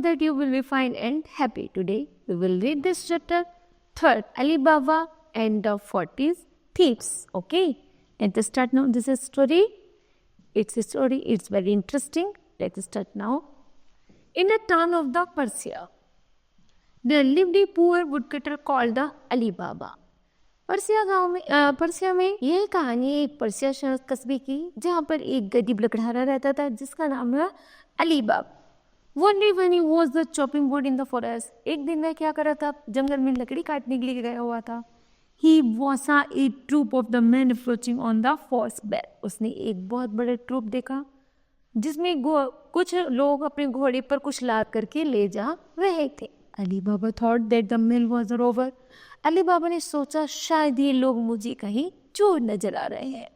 hope that you will be fine and happy today. We will read this chapter, third, Alibaba and the 40 thieves. Okay, let's start now. This is story. It's a story. It's very interesting. Let's start now. In a town of the Persia, there lived a poor woodcutter called the Alibaba. Persia में यह कहानी एक Persia शहर कस्बे की, जहाँ पर एक गरीब लकड़हारा रहता था जिसका नाम है Alibaba. One day when he was the chopping wood in the forest, एक दिन वह क्या कर रहा था, जंगल में लकड़ी काटने के लिए गया हुआ था. He saw a troop of the men approaching on the horseback. उसने एक बहुत बड़े ट्रूप देखा जिसमें कुछ लोग अपने घोड़े पर कुछ लाद करके ले जा रहे थे. Alibaba thought that the men was a robber. Alibaba ने सोचा शायद ये लोग मुझे कहीं चोर नजर आ रहे हैं.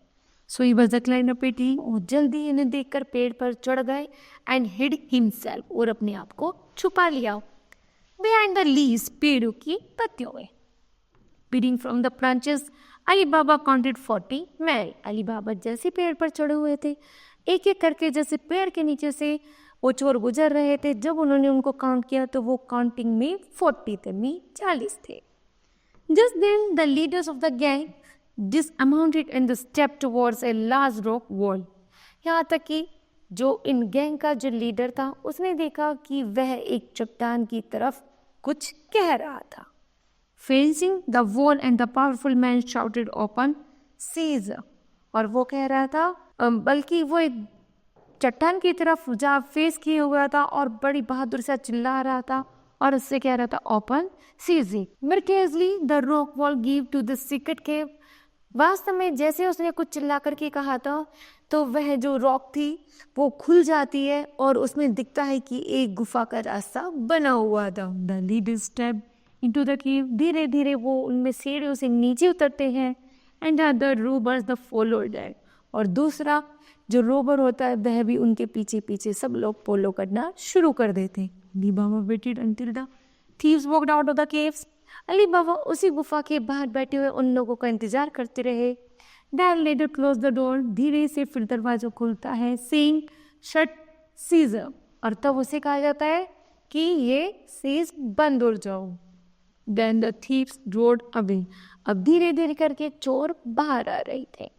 So he was climbed up a tree. और जल्दी इन्हें देखकर पेड़ पर चढ़ गए and hid himself. और अपने आप को छुपा लिया behind the leaves, पेड़ों की पत्तियों में. Peering from the branches, Alibaba counted 40 men. Alibaba जैसे पेड़ पर चढ़े हुए थे, एक एक करके जैसे पेड़ के नीचे से वो चोर गुजर रहे थे. जब उन्होंने उनको काउंट किया तो वो काउंटिंग में 40 थे, में 40 थे. Just then the leaders of the gang dismounted and stepped towards a large rock wall. यहाँ तक कि जो इन गैंग का जो लीडर था उसने देखा कि वह एक चट्टान की तरफ कुछ कह रहा था. Facing the wall and the powerful man shouted open Caesar. और वो कह रहा था बल्कि वो एक चट्टान की तरफ जहाँ फेस किए हुआ था और बड़ी बहादुर से चिल्ला रहा था और उससे कह रहा था open CG. Miraculously the rock wall gave to the secret cave. वास्तव में जैसे उसने कुछ चिल्ला करके कहा था तो वह जो रॉक थी वो खुल जाती है और उसमें दिखता है कि एक गुफा का रास्ता बना हुआ था. The leader stepped into the cave. धीरे धीरे वो उनमें सीढ़ियों से नीचे उतरते हैं and the robbers the followed them. और दूसरा जो रोबर होता है वह भी उनके पीछे पीछे सब लोग फॉलो करना शुरू कर देते. Alibaba waited until the thieves walked out of the caves. Alibaba उसी गुफा के बाहर बैठे हुए उन लोगों का इंतजार करते रहे. Then later closed the door. धीरे से फिर दरवाजा खुलता है saying shut Caesar. और तब उसे कहा जाता है कि ये सीज बंद हो जाओ. Then the thieves rode away. अब धीरे धीरे करके चोर बाहर आ रहे थे.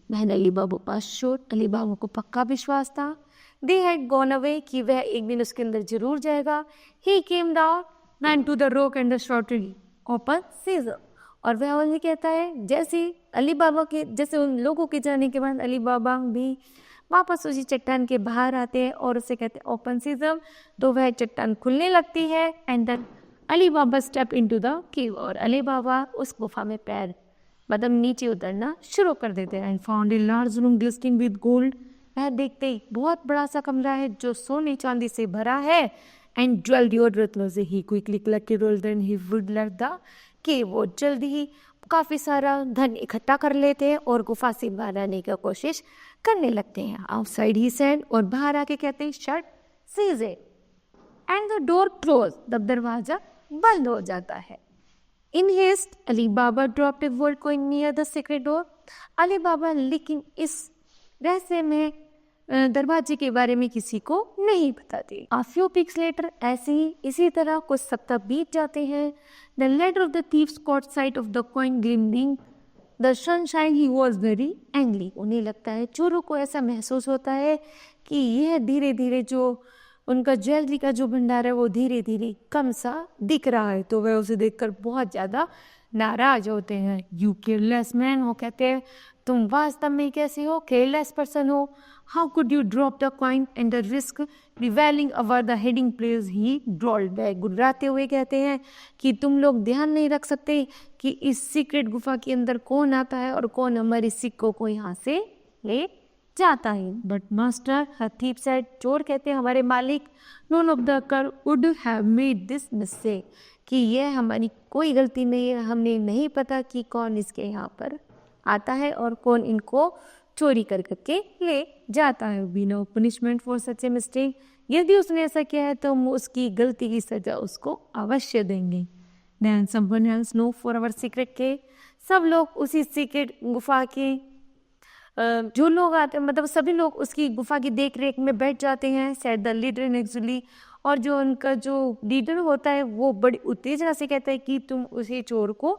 बहन अलीबाबा पास चोर. अलीबाबा को पक्का विश्वास था They had gone away कि वह एक दिन उसके अंदर जरूर जाएगा. He came down, ran to the rock and shouted open Caesar. और वह उन्हें कहता है जैसे अलीबाबा के जैसे उन लोगों के जाने के बाद अलीबाबा भी वापस उसी चट्टान के बाहर आते हैं और उसे कहते हैं ओपन सीजम. तो वह चट्टान खुलने लगती है and then Ali Baba step into the cave. और अलीबाबा उस गुफा में पैर मतलब नीचे उतरना शुरू कर देते हैं. And found a large room glistening with gold. वह देखते ही बहुत बड़ा सा कमरा है जो सोने चांदी से भरा है. एंड ज्वेलरी और रत्नों से. He quickly collected all then he would let the cave. वो जल्दी ही काफ़ी सारा धन इकट्ठा कर लेते हैं और गुफा से बाहर आने की कोशिश करने लगते हैं. Outside he said. और बाहर आके कहते हैं shut seize it and the door close. तब दरवाजा बंद हो जाता है. In haste Ali Baba dropped a gold coin near the secret door. Ali Baba लेकिन इस रहस्य में दरवाजे के बारे में किसी को नहीं बताते. A few weeks later ऐसे ही इसी तरह कुछ सप्ताह बीत जाते हैं. The leader of the thieves caught sight of the coin gleaming the sunshine. He was very angry. उन्हें लगता है चोरों को ऐसा महसूस होता है कि यह धीरे धीरे जो उनका ज्वेलरी का जो भंडार है वो धीरे धीरे कम सा दिख रहा है. तो वह उसे देखकर बहुत ज़्यादा नाराज होते हैं. You careless man. वो कहते हैं तुम वास्तव में कैसे हो, केयरलेस पर्सन हो. How could you drop the coin and the risk revealing our the hiding place he growled back. गुर्राते हुए कहते हैं कि तुम लोग ध्यान नहीं रख सकते कि इस सीक्रेट गुफा के अंदर कौन आता है और कौन हमारे सिक्कों को यहाँ से ले जाता है. But master thief said. चोर कहते हैं हमारे मालिक none of the crew would have made this mistake. कि यह हमारी कोई गलती नहीं है. हमने नहीं पता कि कौन इसके यहाँ पर आता है और कौन इनको चोरी कर करके ले जाता है. We know punishment for such a mistake. यदि उसने ऐसा किया है तो हम उसकी गलती की सजा उसको अवश्य देंगे. Then someone else know for our secret के. सब लोग उसी सीक्रेट गुफा के जो लोग आते हैं मतलब सभी लोग उसकी गुफा की देख रेख में बैठ जाते हैं. Said the leader nextly. और जो उनका जो लीडर होता है वो बड़ी उत्तेजना से कहता है कि तुम उसे चोर को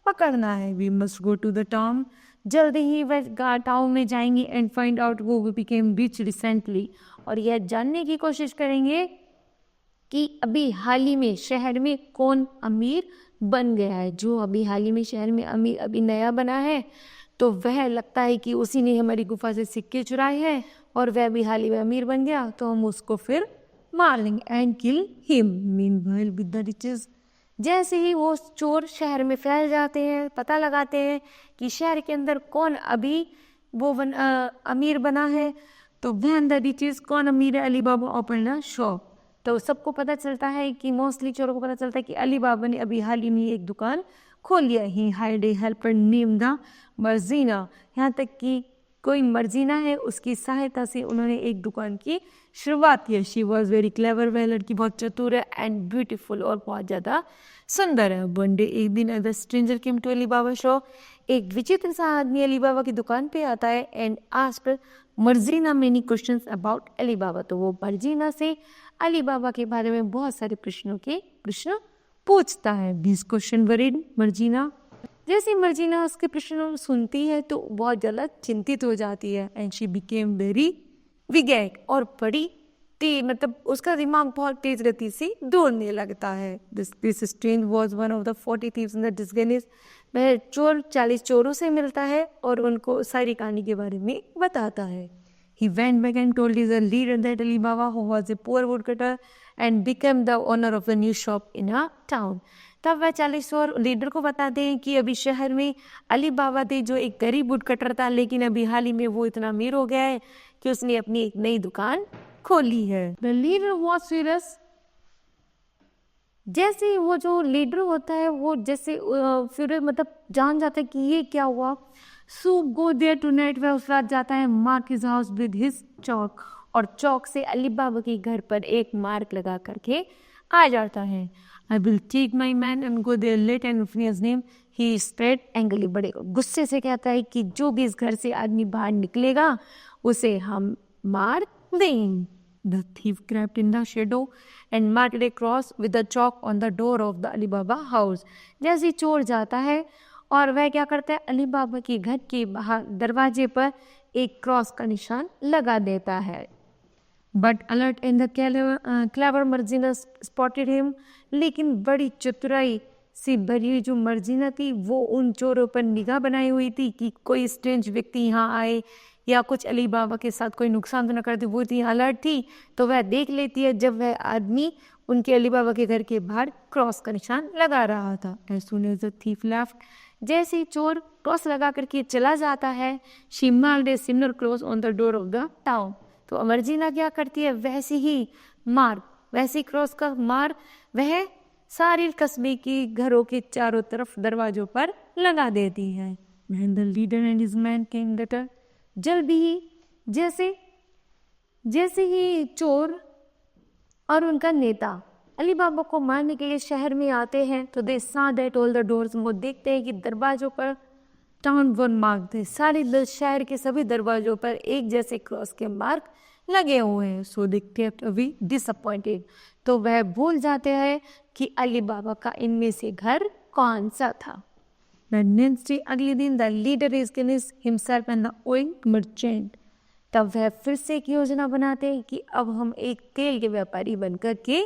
पकड़ना है। We must go to the town. जल्दी ही वह टाउन में जाएंगे and find out who became rich recently, और यह जानने की कोशिश करेंगे कि अभी हाल ही में शहर में कौन अमीर बन गया है। जो अभी हाल ही में शहर में अमीर अभी नया बना है, तो वह लगता है कि उसी ने हमारी गुफा से सिक्के चुराए हैं और वह भी हाल ही में अमीर बन गया, तो हम उसको फिर मार लेंगे and kill him meanwhile with the riches. जैसे ही वो चोर शहर में फैल जाते हैं, पता लगाते हैं कि शहर के अंदर कौन अभी वो अमीर बना है, तो व्हेन द रिचेस कौन अमीर है, अली बाबा ओपन अ शॉप। तो सबको पता चलता है कि मोस्टली चोरों को पता चलता है कि अली बाबा ने अभी हाल ही में एक दुकान खोल लिया। ही hired A helper name the Marjina. यहाँ तक कि कोई मर्जीना है, उसकी सहायता से उन्होंने एक दुकान की शुरुआत की। शी वॉज वेरी क्लेवर, वह लड़की बहुत चतुर है एंड ब्यूटीफुल और बहुत ज़्यादा सुंदर है। वन डे एक दिन the stranger came to Ali Baba shop. एक विचित्र सा आदमी अली बाबा की दुकान पे आता है and asked Morgiana many questions about Ali Baba. तो वो मर्जीना से अली बाबा के बारे में बहुत सारे प्रश्न पूछता है। बीस क्वेश्चन वरीड मर्जीना। जैसे मर्जीना उसके प्रश्न सुनती है तो बहुत ज़्यादा चिंतित हो जाती है एंड शी बिकेम वेरी विगेट, और बड़ी मतलब उसका दिमाग बहुत तेज गति से दौड़ने लगता है। This stranger was one of the 40 thieves in the disguise. वह चोर 40 चोरों से मिलता है और उनको सारी कहानी के बारे में बताता है। He went back and told his leader that Ali Baba, who was a poor woodcutter, and became the owner of the new shop in a town. तब वह 40 चोर लीडर को बताते हैं कि अभी शहर में अली बाबा थे जो एक गरीब वुडकटर था, लेकिन अभी हाल ही में वो इतना अमीर हो गया है कि उसने अपनी एक नई दुकान खोली है। The leader was furious। जैसे वो जो लीडर होता है वो जैसे फिर मतलब जान जाता है कि ये क्या हुआ। So go there tonight. वह उस रात जाता है mark his house with his chalk, और चौक से अली बाबा के घर पर एक मार्क लगा करके आ जाता है। I will take my man and go there late and his name. He spread angry. बड़े गुस्से से कहता है कि जो भी इस घर से आदमी बाहर निकलेगा उसे हम मार देंगे। The thief crept in the shadow and marked a cross with a chalk on the door of the Ali Baba house। जैसे चोर जाता है और वह क्या करता है, अली बाबा के घर के बाहर दरवाजे पर एक क्रॉस का निशान लगा देता है। But alert in the clever Marjina spotted him. लेकिन बड़ी चतुराई से भरी जो मर्जीना थी वो उन चोरों पर निगाह बनाई हुई थी कि कोई स्ट्रेंज व्यक्ति यहाँ आए या कुछ अली बाबा के साथ कोई नुकसान तो न करते। वो इतनी अलर्ट थी तो वह देख लेती है जब वह आदमी उनके अली बाबा के घर के बाहर क्रॉस का निशान लगा रहा था। As soon as the thief left. जैसे ही चोर क्रॉस लगा करके चला जाता है, she marked a similar cross on the door of the town. तो मर्जीना क्या करती है, वैसी क्रॉस का मार वह सारे कस्बे के घरों के चारों तरफ दरवाजों पर लगा देती है। When the leader and his man came later। जल्दी ही जैसे ही चोर और उनका नेता अली बाबा को मारने के लिए शहर में आते हैं तो दे saw that all the doors। वो देखते हैं कि दरवाजों पर टाउन वन मार्क थे। सारे शहर के सभी दरवाजों पर एक जैसे क्रॉस के मार्क लगे हुए हैं। सो दे केप्ट अवे डिसअपॉइंटेड। तो वह भूल जाते हैं कि अली बाबा का इनमें से घर कौन सा था। नेक्स्ट डे अगले दिन the leader is himself and the oil merchant. तब वह फिर से एक योजना बनाते हैं कि अब हम एक तेल के व्यापारी बनकर के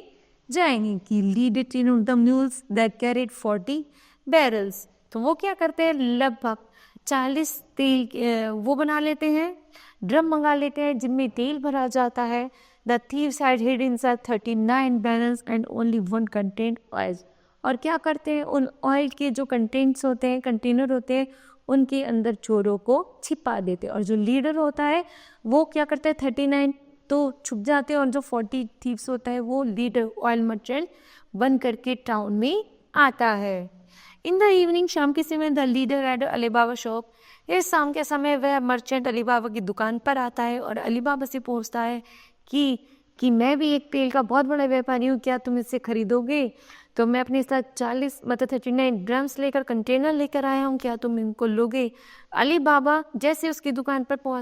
जाएंगे कि lead it in the mules that carried 40 barrels. तो वो क्या करते हैं, लगभग 40 तेल वो बना लेते हैं, ड्रम मंगा लेते हैं जिनमें तेल भरा जाता है। The thieves had hid inside 39 barrels and only 1 content oil. और क्या करते हैं, उन ऑयल के जो कंटेंट्स होते हैं, कंटेनर होते हैं, उनके अंदर चोरों को छिपा देते हैं। और जो लीडर होता है वो क्या करता है, 39 तो छुप जाते हैं और जो 40 थीव्स होता है वो लीडर ऑयल मर्चेंट बन करके टाउन में आता है। इन द इवनिंग, शाम के समय, the leader at Ali Baba shop. इस शाम के समय वह मर्चेंट अली बाबा की दुकान पर आता है और अली बाबा से पूछता है कि मैं भी एक तेल का बहुत बड़ा व्यापारी हूँ, क्या तुम इससे खरीदोगे। तो मैं अपने साथ 40 मतलब 39 ड्रम्स लेकर कंटेनर लेकर आया हूँ, क्या तुम इनको लोगे? अली बाबा जैसे उसकी दुकान पर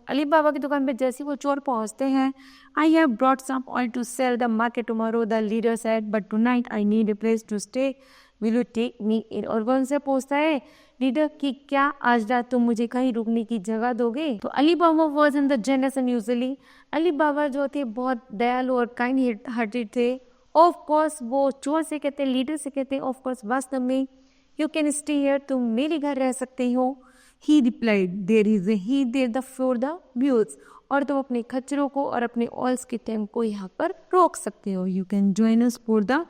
अली बाबा की दुकान पर जैसे वो चोर पहुँचते हैं, I have brought some oil to sell the market tomorrow, the leader said, but tonight I need a place to stay, will you take me in? और वो उनसे पूछता है लीडर कि क्या आज रात तुम मुझे कहीं रुकने की जगह दोगे? तो Ali Baba was in the generous and usually, Ali Baba जो थे बहुत दयालु और काइंड हार्टेड थे। ऑफ कोर्स वो चोर से कहते, लीडर से कहते, ऑफ कोर्स वास्तव में, यू कैन स्टे हियर, तुम मेरे घर रह सकते हो। He replied, there is a he there the for the mules, और तुम अपने खच्चरों को और अपने ऑल्स के टाइम को यहाँ पर रोक सकते हो। You can join us for the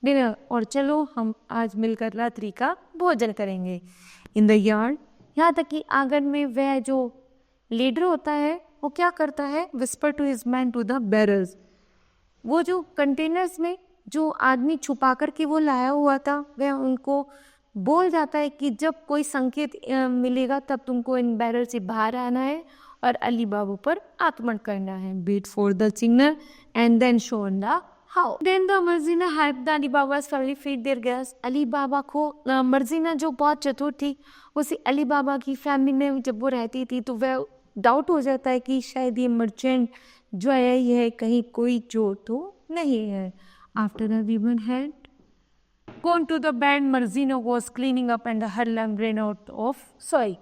dinner, और चलो हम आज मिलकर रात्रि का भोजन करेंगे। इन द यार्ड, यहाँ तक कि आंगन में वह जो लीडर होता है वो क्या करता है, whisper to his man to the barrels, वो जो कंटेनर्स में जो आदमी छुपा कर के वो लाया हुआ था वह उनको बोल जाता है कि जब कोई संकेत मिलेगा तब तुमको इन बैरल से बाहर आना है और अली बाबू पर आक्रमण करना है। Wait for the signal and then show the how. Then the Morgiana help the Ali Baba's family feed their guests। Ali Baba को मर्जीना जो बहुत चतुर थी, उसी अली बाबा की फैमिली में जब वो रहती थी तो वह डाउट हो जाता है कि शायद ये मर्चेंट जो है यह कहीं कोई चोर तो नहीं है। After everyone had gone to the bed, Marjina was cleaning up and her lamp ran out of soy।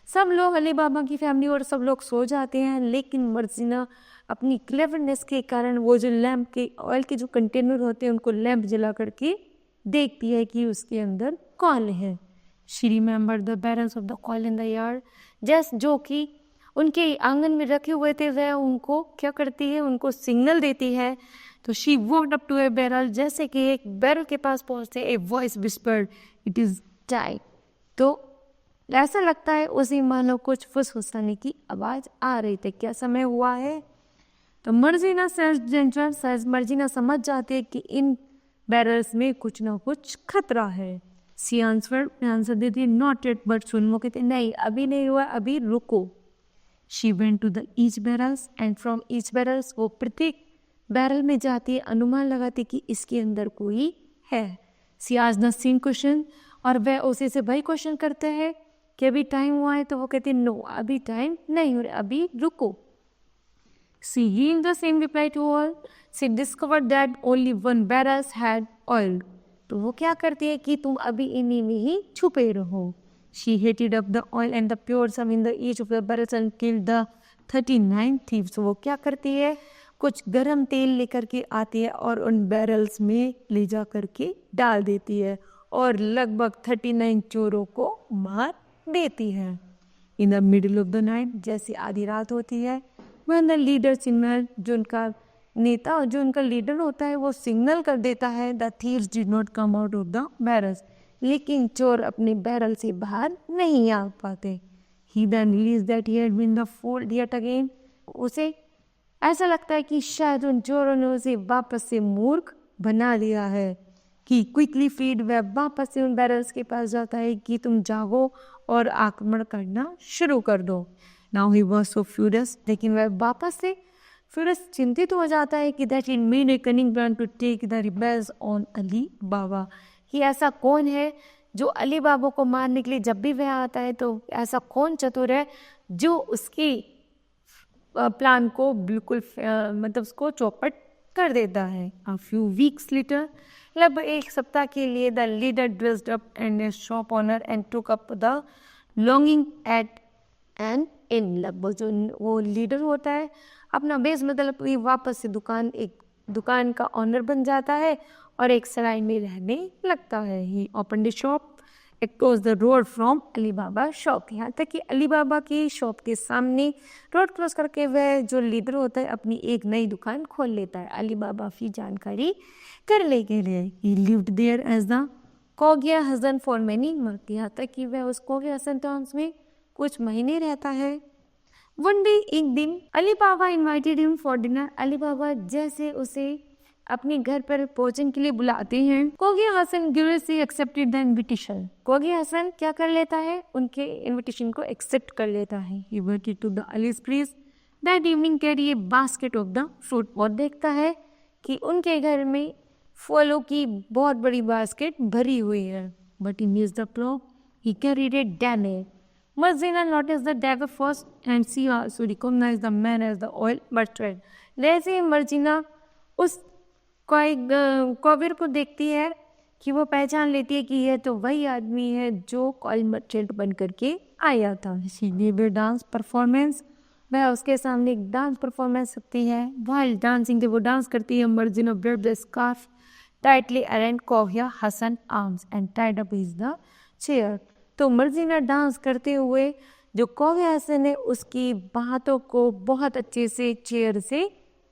सब लोग अली बाबा की फैमिली और सब लोग सो जाते हैं, लेकिन मर्जीना अपनी क्लेवरनेस के कारण वो जो लैम्प के ऑयल के जो कंटेनर होते हैं उनको लैम्प जला करके देखती है कि उसके अंदर कौन है। She remember the barrels of the oil in the yard, just जो कि उनके आंगन में रखे हुए थे वह उनको क्या करती है, उनको सिग्नल देती है। तो she walked up to a barrel, जैसे कि एक बैरल के पास पहुंचते a voice whispered, it is time. तो ऐसा लगता है उसी मानो कुछ फुसफुसाने की आवाज आ रही थी, क्या समय हुआ है? तो मर्जीना मर्जीना समझ जाती है कि इन बैरल्स में कुछ ना कुछ खतरा है। सी आंसर देती, नॉट इट, बट सुन, वो कहते नहीं अभी नहीं हुआ, अभी रुको। She went to the each barrels and from each barrels, वो प्रत्येक बैरल में जाती है, अनुमान लगाती कि इसके अंदर कोई है। सी आस्क्ड द सेम क्वेश्चन, और वह उसी से वही क्वेश्चन करते हैं कि अभी टाइम हुआ है, तो वो कहते नो अभी टाइम नहीं हो रहा, अभी रुको। She gave the same reply to all. She discovered that only one barrel had oil। तो वो क्या करती है कि तुम अभी इन्हीं में ही छुपे रहो। She heated up the oil and the poured some in the each of the barrels and killed the 39 thieves। वो क्या करती है, कुछ गरम तेल लेकर के आती है और उन बैरल्स में ले जा करके डाल देती है और लगभग 39 चोरों को मार देती है। In the middle of the night, जैसे आधी रात होती है, when the leader signal, जो उनका नेता जो उनका लीडर होता है वो सिग्नल कर देता है, the thieves did not come out of the barrels, लेकिन चोर अपने बैरल से बाहर नहीं आ पाते। He then realized that he had been the fool yet again। उसे ऐसा लगता है कि शायद उन चोरों ने उसे वापस से मूर्ख बना लिया है। He quickly fled, वह वापस से उन बैरल्स के पास जाता है कि तुम जागो और आक्रमण करना शुरू कर दो। Now he was so furious, लेकिन वह वापस से फ्यूरियस चिंतित हो जाता है कि that he made a cunning plan to take the rebels on Ali Baba, कि ऐसा कौन है जो अली बाबा को मारने के लिए जब भी वह आता है तो ऐसा कौन चतुर है जो उसकी प्लान को बिल्कुल मतलब उसको चौपट कर देता है। A few weeks later, लगभग एक सप्ताह के लिए the leader dressed up and a shop owner and took up the longing at an inn। लगभग जो वो लीडर होता है अपना बेस मतलब वापस से एक दुकान का ऑनर बन जाता है और एक सराय में रहने लगता है। He open the shop across the road from Ali Baba shop, यहाँ तक कि अली बाबा की शॉप के सामने रोड क्रॉस करके वह जो लीडर होता है अपनी एक नई दुकान खोल लेता है अली बाबा की जानकारी करने के लिए। He lived there as the Cogia Hassan for many month, यहाँ तक कि वह उस कोगिया हसन टाउन्स में कुछ महीने रहता है। वन डे, एक दिन, Ali Baba invited him for dinner, Ali Baba जैसे उसे अपने घर पर भोजन के लिए बुलाते हैं, Cogia Hassan gracefully accepted the invitation. Cogia Hassan क्या कर लेता है, उनके इनविटेशन को एक्सेप्ट कर लेता है। He went to the Ali's place that evening, carry a basket of the fruit, और देखता है कि उनके घर में फलों की बहुत बड़ी बास्केट भरी हुई है, but he miss the plough, he carried it damage. Marzina noticed the dagger first and she also recognized the man as the oil merchant. जैसे ही मर्जिना उस कौवीर को देखती है कि वो पहचान लेती है कि यह तो वही आदमी है जो ऑयल मर्चेंट बन करके आया था। She gave a dance performance. वह उसके सामने एक डांस परफॉर्मेंस करती है। While dancing, वो डांस करती है। Marjina wrapped the scarf tightly around Kogia Hassan's arms and tied up his the chair. तो मर्जिना डांस करते हुए जो कौवे हसन है उसकी बातों को बहुत अच्छे से चेयर से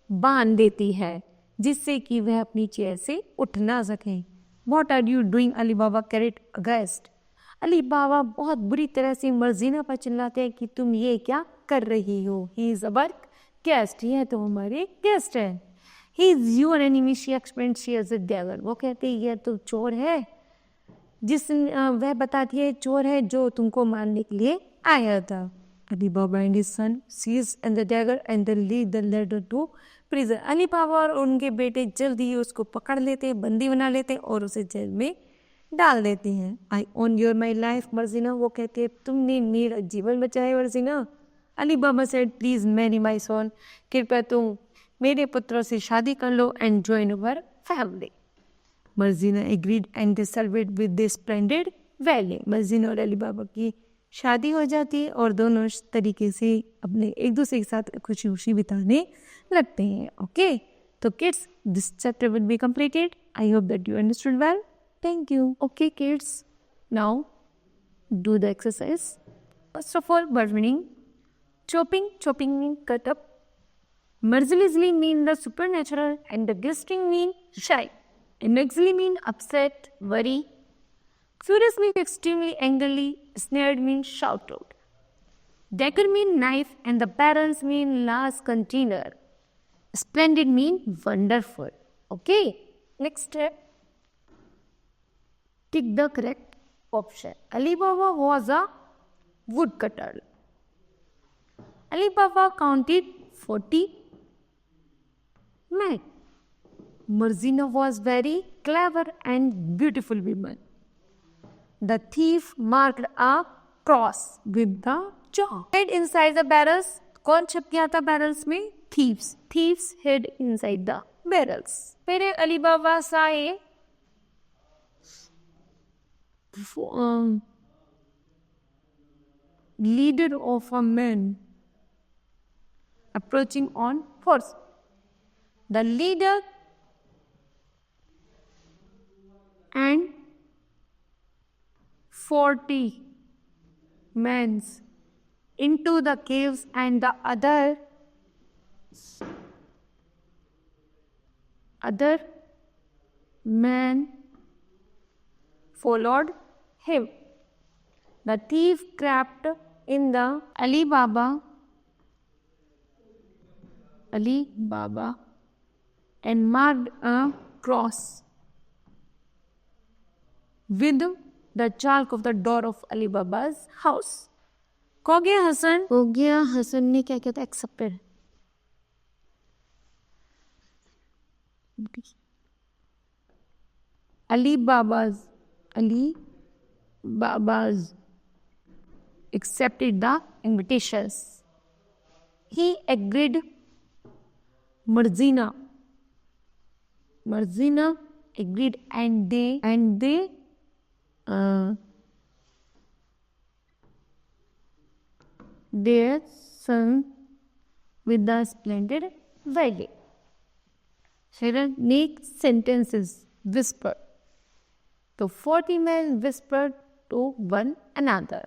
बांध देती है, जिससे कि वह अपनी चेयर से उठ ना सके। What are you doing? Ali Baba carried against. Ali Baba बहुत बुरी तरह से मर्जिना पर चिल्लाते हैं कि तुम ये क्या कर रही हो। ही इज अवर गेस्ट, यह तो हमारे गेस्ट है। He is your enemy, she explained, she is a devil. वो कहते हैं यह तो चोर है, वह बताती है चोर है जो तुमको मारने के लिए आया था। Ali Baba and his son seize and the dagger and the lead the latter to prison. Ali Baba और उनके बेटे जल्दी ही उसको पकड़ लेते हैं, बंदी बना लेते हैं और उसे जेल में डाल देते हैं। I owe your my life Morgiana. वो कहते हैं तुमने मेरा जीवन बचाया मर्जिना। Ali Baba said please marry my son, कृपया तुम मेरे पुत्रों से शादी कर लो and join our family. Morgiana agreed and they celebrate with this splendid wedding. Morgiana और अली बाबा की शादी हो जाती है और दोनों इस तरीके से अपने एक दूसरे के साथ खुशी खुशी बिताने लगते हैं। ओके, तो kids this chapter will be completed. I hope that you understood well. Thank you. Okay kids, now do the exercise. First of all, word meaning. Chopping, chopping mean cut up. Mercilessly mean the supernatural, and the glistening mean shy. Inexorably mean upset, worry. Furious mean extremely angrily. Snared mean shout out. Dagger mean knife, and the barrels mean last container. Splendid mean wonderful. Okay, next step. Tick the correct option. Ali Baba was a woodcutter. Ali Baba counted 40 men. Marzina was very clever and beautiful woman. The thief marked a cross with the chalk. Hid inside the barrels. कौन छुप गया था barrels में? Thieves. Thieves hid inside the barrels. फिर अली बाबा साए leader of a man approaching on horse. The leader and 40 men into the caves, and the other men followed him. The thief crept in the Ali Baba and marked a cross with the chalk of the door of Ali Baba's house. Kogia Hassan ने क्या किया था? Accepted. Ali Baba's accepted the invitations. He agreed. Marzina agreed, and they their son with the splendid valley. Sharon next sentences whispered. The 40 men whispered to one another.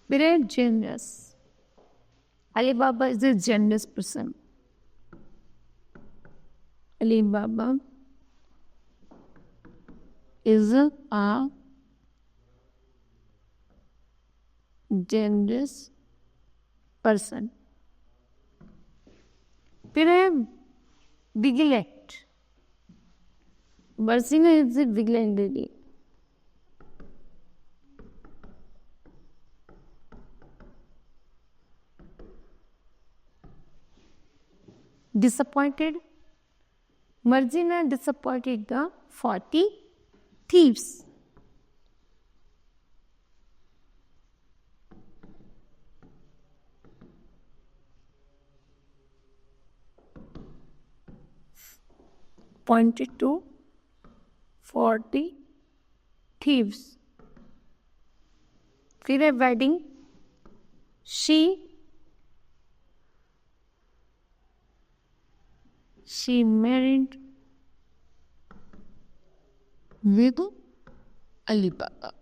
Very generous. Ali Baba is a generous person. Ali Baba is a generous person. फिर है vigilant. Marcina is a vigilant lady. Disappointed. Margina disappointed the 40 thieves. Pointed to 40 thieves. फिर है wedding. She married with Alibaba.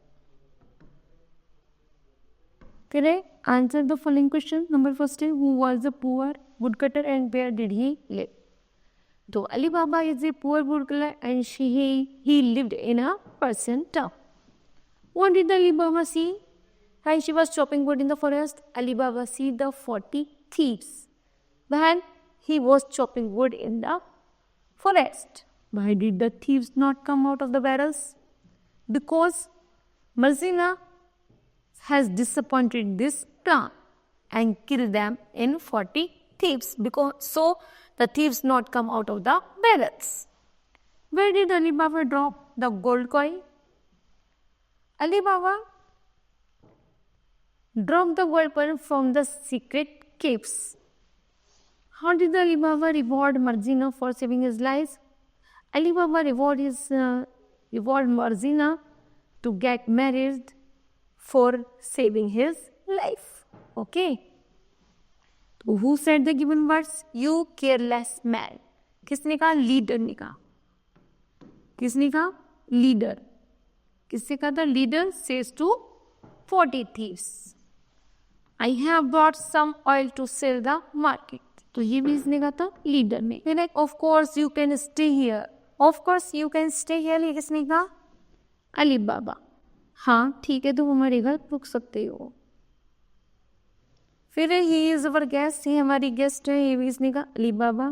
फिर है answer the following question. Number first is who was the poor woodcutter and where did he live? So Alibaba is a poor woodcutter and he lived in a Persian town. What did Alibaba see? While she was chopping wood in the forest, Alibaba see the 40 thieves. When he was chopping wood in the forest. Why did the thieves not come out of the barrels? Because Margina has disappointed this plan and killed them in 40 thieves. So the thieves not come out of the barrels. Where did Alibaba drop the gold coin? Alibaba dropped the gold coin from the secret caves. How did Alibaba reward Margina for saving his life? Alibaba reward Margina to get married for saving his life. Okay. So who said the given words? You careless man. किसने कहा? Leader ने कहा. किसने कहा? Leader. किससे कहा था? Leader says to 40 thieves. I have bought some oil to sell the market. तो ये भी इसने कहा था लीडर ने. फिर एक of course you can stay here. Of course you can stay here. ये किसने कहा? अलीबाबा. हाँ ठीक है तुम हमारे घर रुक सकते हो. फिर he is our guest. ये हमारी गेस्ट है. ये भी इसने कहा अलीबाबा.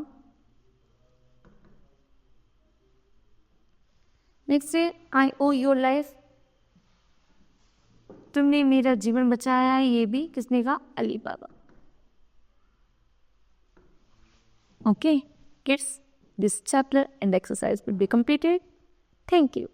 नेक्स्ट है I owe your life. तुमने मेरा जीवन बचाया है. ये भी किसने कहा? Alibaba. Okay, kids, this chapter and exercise will be completed. Thank you.